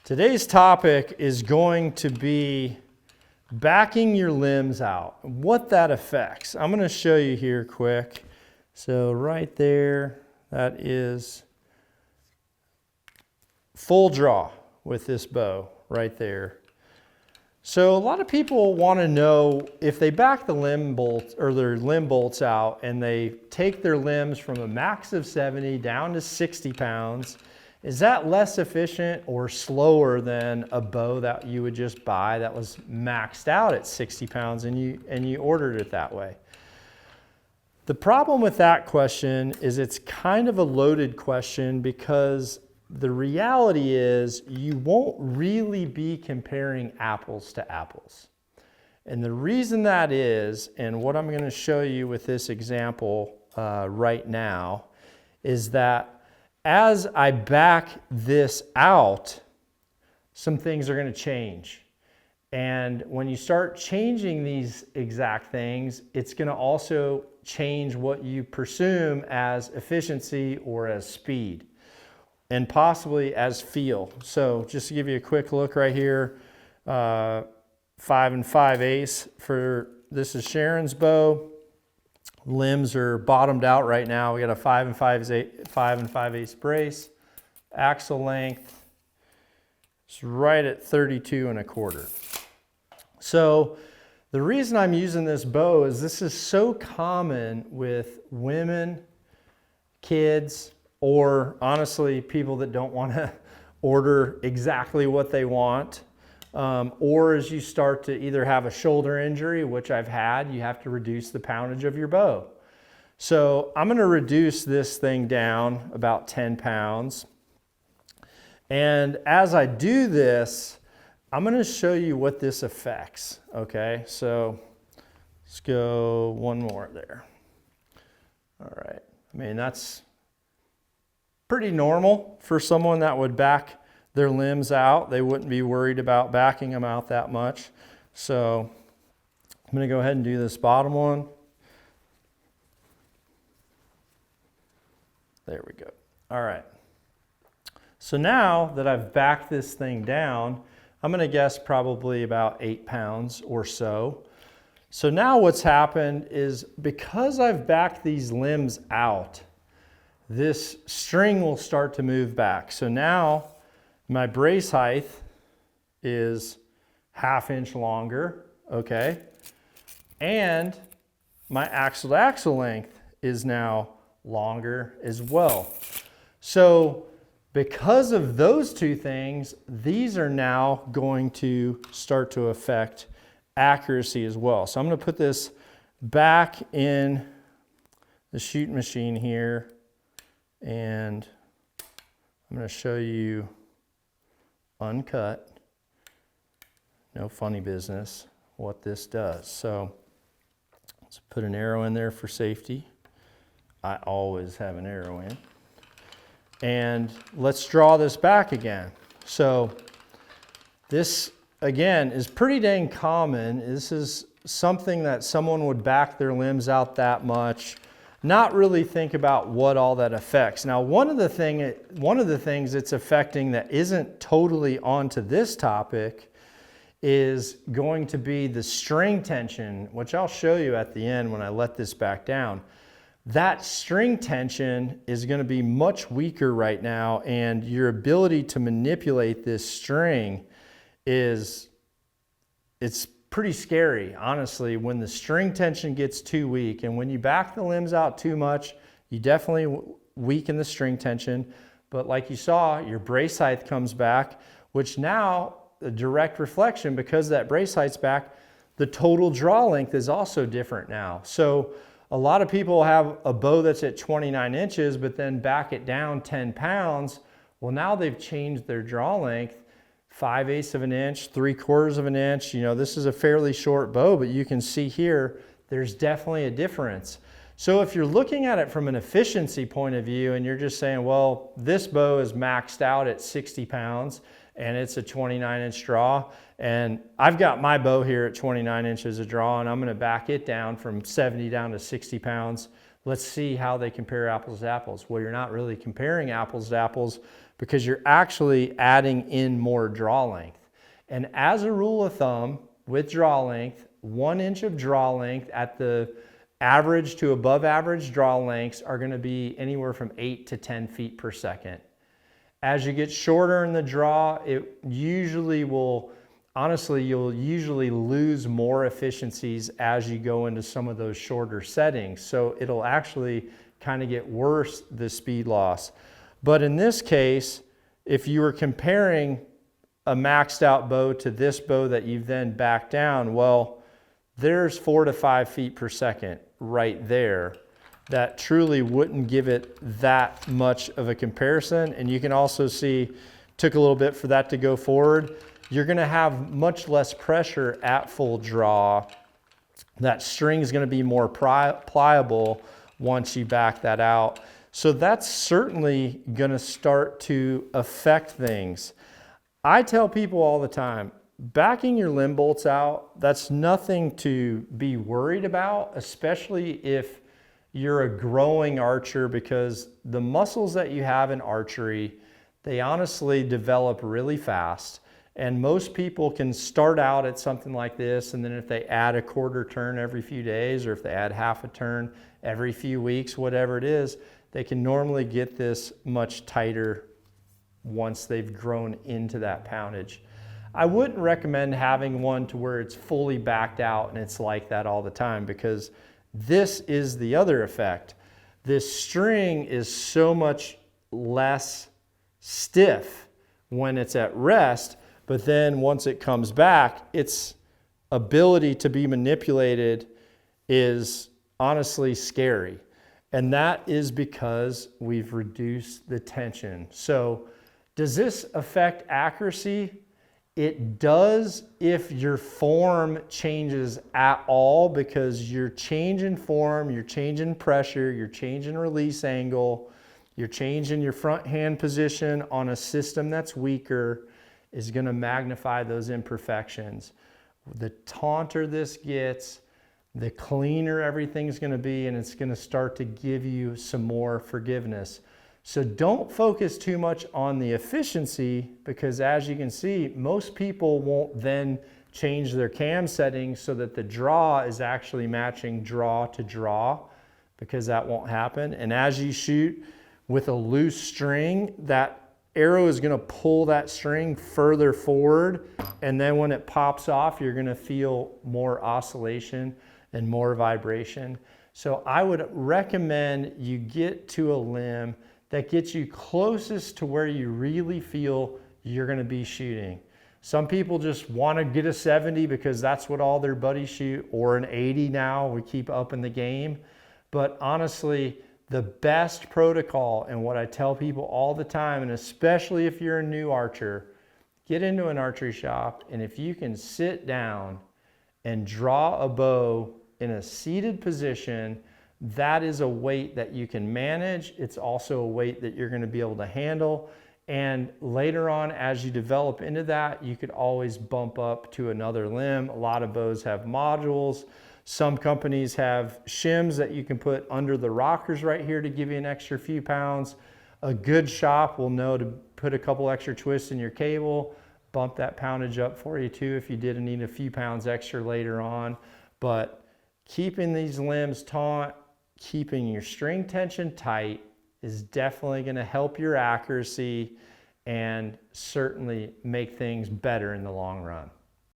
Today's topic is going to be backing your limbs out, what that affects. I'm going to show you here quick. So right there, that is full draw with this bow right there. So a lot of people want to know if they back the limb bolts or their limb bolts out and they take their limbs from a max of 70 down to 60 pounds, is that less efficient or slower than a bow that you would just buy that was maxed out at 60 pounds and you ordered it that way? The problem with that question is it's kind of a loaded question because the reality is you won't really be comparing apples to apples. And the reason that is, and what I'm going to show you with this example right now, is that as I back this out, some things are going to change. And when you start changing these exact things, it's going to also change what you presume as efficiency or as speed, and possibly as feel. So just to give you a quick look right here, 5 5/8 for this is Sharon's bow. Limbs are bottomed out right now. We got a 5 5/8 brace. Axle length is right at 32 1/4. So the reason I'm using this bow is this is so common with women, kids, or honestly, people that don't want to order exactly what they want. Or as you start to either have a shoulder injury, which I've had, you have to reduce the poundage of your bow. So I'm going to reduce this thing down about 10 pounds. And as I do this, I'm going to show you what this affects. Okay, so let's go one more there. All right, I mean, that's pretty normal for someone that would back their limbs out. They wouldn't be worried about backing them out that much. So I'm going to go ahead and do this bottom one. There we go. All right. So now that I've backed this thing down, I'm going to guess probably about 8 pounds or so. So now what's happened is because I've backed these limbs out, this string will start to move back. So now my brace height is 1/2 inch longer, okay? And my axle to axle length is now longer as well. So because of those two things, these are now going to start to affect accuracy as well. So I'm going to put this back in the shooting machine here, and I'm going to show you uncut, no funny business, what this does. So let's put an arrow in there for safety. I always have an arrow in. And let's draw this back again. So this, again, is pretty dang common. This is something that someone would back their limbs out that much, not really think about what all that affects. Now, one of the things it's affecting that isn't totally onto this topic is going to be the string tension, which I'll show you at the end when I let this back down. That string tension is going to be much weaker right now, and your ability to manipulate this string it's pretty scary, honestly, when the string tension gets too weak. And when you back the limbs out too much, you definitely weaken the string tension. But like you saw, your brace height comes back, which now, a direct reflection, because that brace height's back, the total draw length is also different now. So a lot of people have a bow that's at 29 inches, but then back it down 10 pounds. Well, now they've changed their draw length 5/8 of an inch, 3/4 of an inch. You know, this is a fairly short bow, but you can see here, there's definitely a difference. So if you're looking at it from an efficiency point of view and you're just saying, well, this bow is maxed out at 60 pounds and it's a 29-inch draw, and I've got my bow here at 29 inches of draw, and I'm going to back it down from 70 down to 60 pounds. Let's see how they compare apples to apples. Well, you're not really comparing apples to apples because you're actually adding in more draw length. And as a rule of thumb, with draw length, 1 inch of draw length at the average to above average draw lengths are going to be anywhere from 8 to 10 feet per second. As you get shorter in the draw, it usually will, honestly, you'll usually lose more efficiencies as you go into some of those shorter settings. So it'll actually kind of get worse, the speed loss. But in this case, if you were comparing a maxed out bow to this bow that you've then backed down, well, there's 4 to 5 feet per second right there. That truly wouldn't give it that much of a comparison. And you can also see, took a little bit for that to go forward. You're gonna have much less pressure at full draw. That string is gonna be more pliable once you back that out. So that's certainly gonna start to affect things. I tell people all the time, backing your limb bolts out, that's nothing to be worried about, especially if you're a growing archer, because the muscles that you have in archery, they honestly develop really fast. And most people can start out at something like this, and then if they add a quarter turn every few days, or if they add half a turn every few weeks, whatever it is, they can normally get this much tighter once they've grown into that poundage. I wouldn't recommend having one to where it's fully backed out and it's like that all the time, because this is the other effect. This string is so much less stiff when it's at rest, but then once it comes back, its ability to be manipulated is honestly scary. And that is because we've reduced the tension. So does this affect accuracy? It does if your form changes at all, because you're changing form, you're changing pressure, you're changing release angle, you're changing your front hand position on a system that's weaker, is going to magnify those imperfections. The taunter this gets, the cleaner everything's going to be, and it's going to start to give you some more forgiveness. So don't focus too much on the efficiency, because as you can see, most people won't then change their cam settings so that the draw is actually matching draw to draw, because that won't happen. And as you shoot with a loose string, that arrow is going to pull that string further forward. And then when it pops off, you're going to feel more oscillation and more vibration. So I would recommend you get to a limb that gets you closest to where you really feel you're going to be shooting. Some people just want to get a 70 because that's what all their buddies shoot, or an 80 now. We keep upping the game. But honestly, the best protocol, and what I tell people all the time, and especially if you're a new archer, get into an archery shop, and if you can sit down and draw a bow in a seated position, that is a weight that you can manage. It's also a weight that you're going to be able to handle. And later on, as you develop into that, you could always bump up to another limb. A lot of bows have modules. Some companies have shims that you can put under the rockers right here to give you an extra few pounds. A good shop will know to put a couple extra twists in your cable, bump that poundage up for you too if you did need a few pounds extra later on. But keeping these limbs taut, keeping your string tension tight is definitely going to help your accuracy and certainly make things better in the long run.